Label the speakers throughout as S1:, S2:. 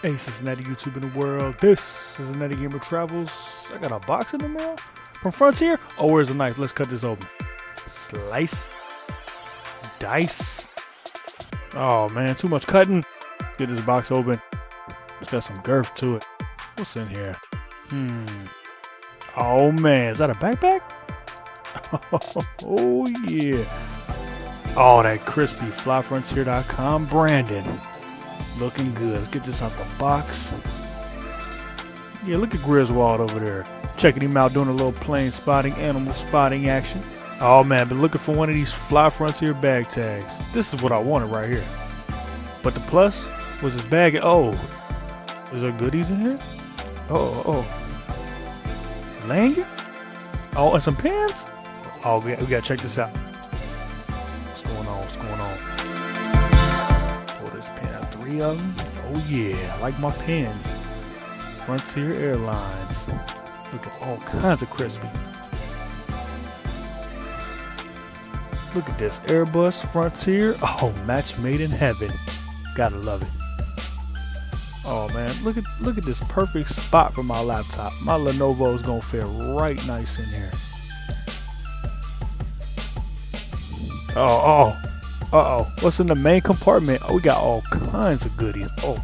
S1: Hey, Cincinnati YouTube in the world. This is Cincinnati Gamer Travels. I got a box in the mail from Frontier. Oh, where's the knife? Let's cut this open. Slice. Dice. Oh, man, too much cutting. Get this box open. It's got some girth to it. What's in here? Oh, man, is that a backpack? Oh, yeah. Oh, that crispy flyfrontier.com branding. Looking good. Let's get this out the box. Yeah, look at Griswold over there. Checking him out doing a little plane spotting, animal spotting action. Oh man, been looking for one of these Fly Frontier bag tags. This is what I wanted right here. But the plus was his bag. Oh, is there goodies in here? Oh. Lanyard? Oh, and some pins? Oh, we gotta check this out. What's going on? Pull this pin out. 3 of them. Oh yeah, I like my pins. Frontier Airlines. Look at all kinds of crispy. Look at this. Airbus Frontier. Oh, match made in heaven. Gotta love it. Oh man, look at this perfect spot for my laptop. My Lenovo is gonna fit right nice in here. Uh-oh. What's in the main compartment? Oh, we got all kinds of goodies. Let's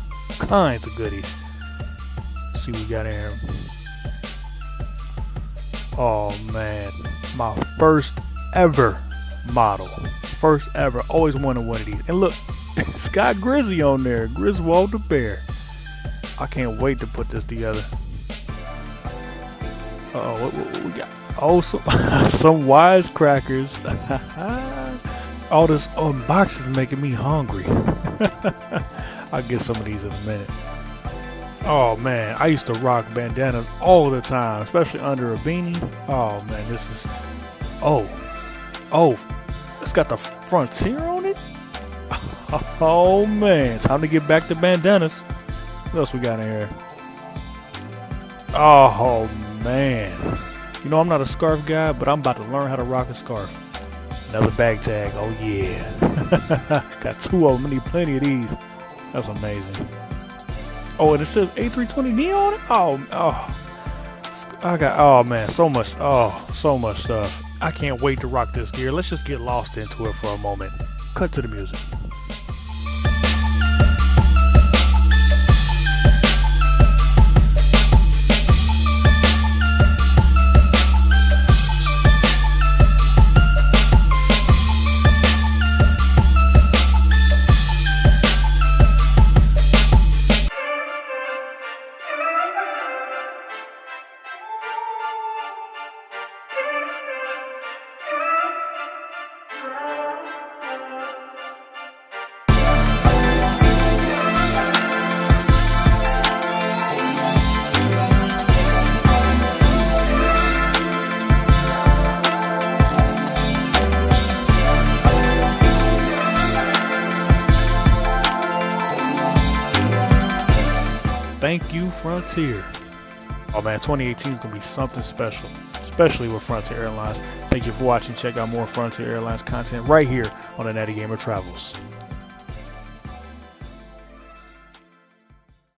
S1: see what we got in here. Oh, man. My first ever model. First ever. Always wanted one of these. And look, it's got Grizzy on there. Griswold the Bear. I can't wait to put this together. Uh-oh, what we got? Oh, some wisecrackers. All this unboxing is making me hungry. I'll get some of these in a minute. Oh man, I used to rock bandanas all the time, especially under a beanie. Oh man, this is... Oh, it's got the Frontier on it? Oh man, time to get back to bandanas. What else we got in here? Oh man. You know I'm not a scarf guy, but I'm about to learn how to rock a scarf. Another bag tag. Oh yeah. Got 2 of them. I need plenty of these. That's amazing. Oh, and it says A320 Neo on it? Oh man, so much stuff. I can't wait to rock this gear. Let's just get lost into it for a moment. Cut to the music. Thank you, Frontier. Oh man, 2018 is going to be something special, especially with Frontier Airlines. Thank you for watching. Check out more Frontier Airlines content right here on the Natty Gamer Travels.